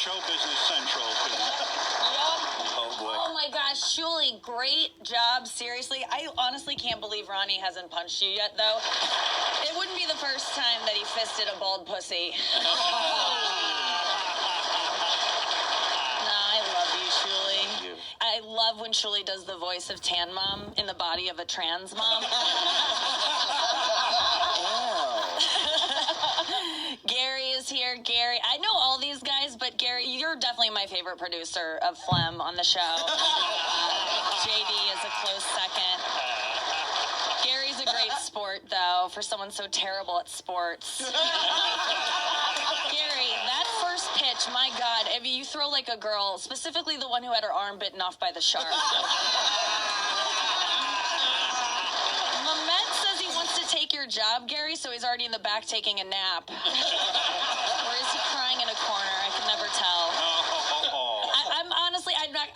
Show Business Central. Oh, boy. Oh, my gosh, Shuli, great job. Seriously, I honestly can't believe Ronnie hasn't punched you yet, though. It wouldn't be the first time that he fisted a bald pussy. I love when Shuli does the voice of Tan Mom in the body of a trans mom. Gary is here. Gary, I know all these guys, but Gary, you're definitely my favorite producer of Phlegm on the show. JD is a close second. Gary's a great sport, though, for someone so terrible at sports. Gary, that first pitch, my God, if you throw like a girl, specifically the one who had her arm bitten off by the shark. Mamet says he wants to take your job, Gary, so he's already in the back taking a nap. Or is he crying in a corner? I can never tell.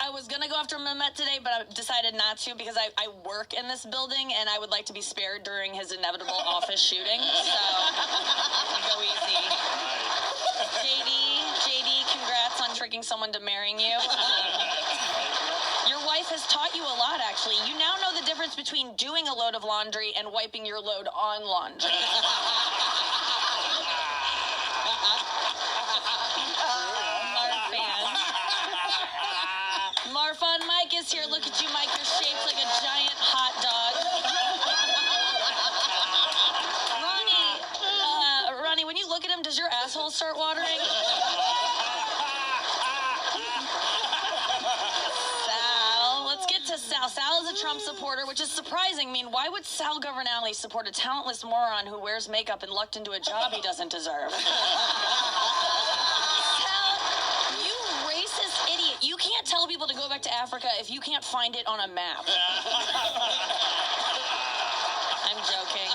I was going to go after Mamet today, but I decided not to because I work in this building and I would like to be spared during his inevitable office shooting. So, go easy. JD, congrats on tricking someone to marrying you. Your wife has taught you a lot, actually. You now know the difference between doing a load of laundry and wiping your load on laundry. Marfan Mike is here. Look at you, Mike. You're shaped like a giant hot dog. Ronnie, when you look at him, does your asshole start watering? Sal, let's get to Sal. Sal is a Trump supporter, which is surprising. I mean, why would Sal Governale support a talentless moron who wears makeup and lucked into a job he doesn't deserve? You can't tell people to go back to Africa if you can't find it on a map. I'm joking.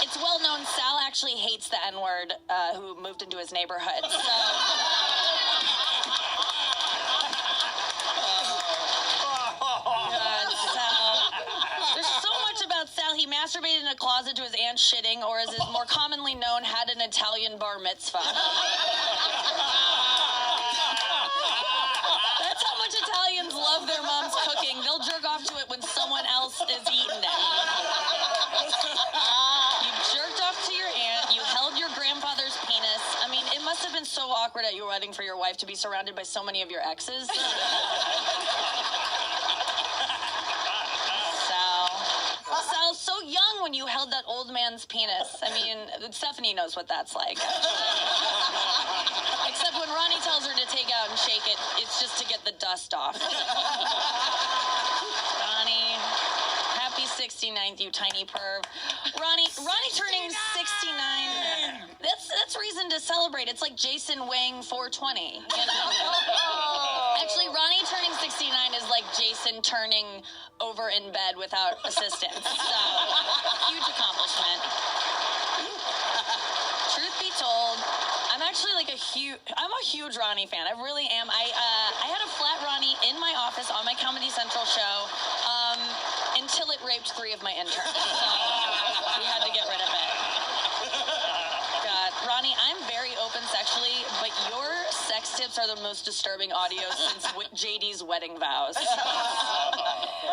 It's well known Sal actually hates the N-word who moved into his neighborhood. So. God, Sal. There's so much about Sal. He masturbated in a closet to his aunt's shitting, or as is more commonly known, had an Italian bar mitzvah. Italians love their mom's cooking. They'll jerk off to it when someone else is eating it. You jerked off to your aunt. You held your grandfather's penis. I mean, it must have been so awkward at your wedding for your wife to be surrounded by so many of your exes. Sal's so young when you held that old man's penis. I mean, Stephanie knows what that's like. Except when Ronnie tells her to take out and shake it, it's just to get the dust off. Ronnie, happy 69th, you tiny perv. Ronnie turning 69. That's reason to celebrate. It's like Jason weighing 420. You know? Actually, Ronnie turning 69 is like Jason turning over in bed without assistance. So, huge accomplishment. Truth be told, I'm actually like I'm a huge Ronnie fan. I really am. I had a flat Ronnie in my office on my Comedy Central show until it raped 3 of my interns. So we had to get rid of it. God, Ronnie, I'm very open sexually, but your sex tips are the most disturbing audio since JD's wedding vows.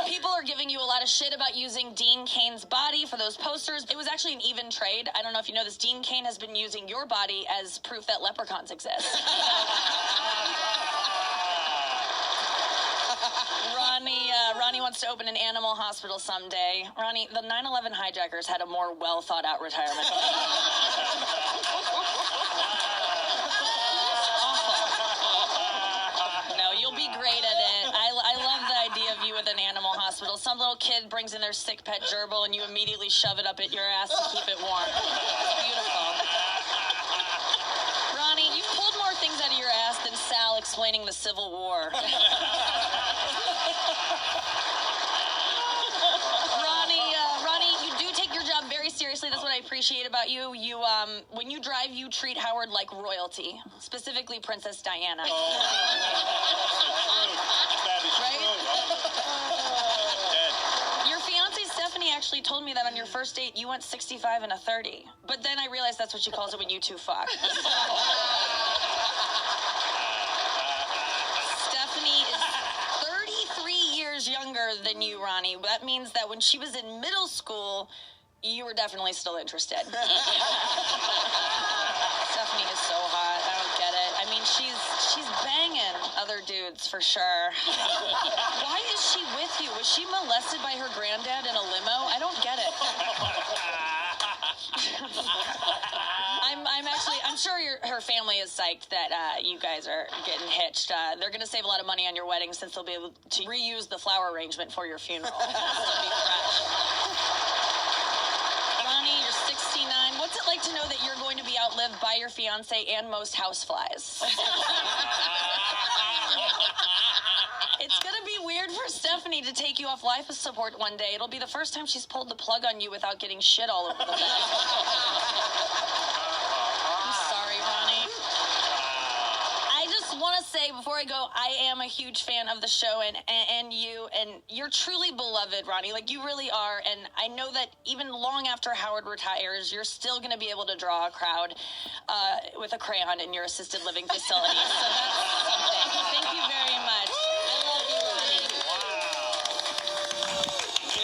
People are giving you a lot of shit about using Dean Cain's body for those posters. It was actually an even trade. I don't know if you know this. Dean Cain has been using your body as proof that leprechauns exist. Ronnie wants to open an animal hospital someday. Ronnie, the 9/11 hijackers had a more well thought out retirement. No, you'll be great at it. I love the idea of you with an animal hospital. Some little kid brings in their sick pet gerbil and you immediately shove it up at your ass to keep it warm. It's beautiful. Ronnie, you've pulled more things out of your ass than Sal explaining the Civil War. Ronnie, you do take your job very seriously. That's what I appreciate about you. You, when you drive, you treat Howard like royalty, specifically Princess Diana. Your fiancée Stephanie actually told me that on your first date you went 65 and a 30. But then I realized that's what she calls it when you two fuck. younger than you, Ronnie. That means that when she was in middle school, you were definitely still interested. Stephanie is so hot. I don't get it. I mean, she's banging other dudes for sure. Why is she with you? Was she molested by her granddad in a limo? I don't get it. I'm sure her family is psyched that you guys are getting hitched. They're going to save a lot of money on your wedding since they'll be able to reuse the flower arrangement for your funeral. It'll still be fresh. Ronnie, you're 69. What's it like to know that you're going to be outlived by your fiance and most houseflies? It's going to be weird for Stephanie to take you off life support one day. It'll be the first time she's pulled the plug on you without getting shit all over the bed. I'm sorry, Ronnie. I just want to say before I go, I am a huge fan of the show and you, and you're truly beloved, Ronnie. Like, you really are. And I know that even long after Howard retires, you're still going to be able to draw a crowd with a crayon in your assisted living facility. So that's something. Thank you very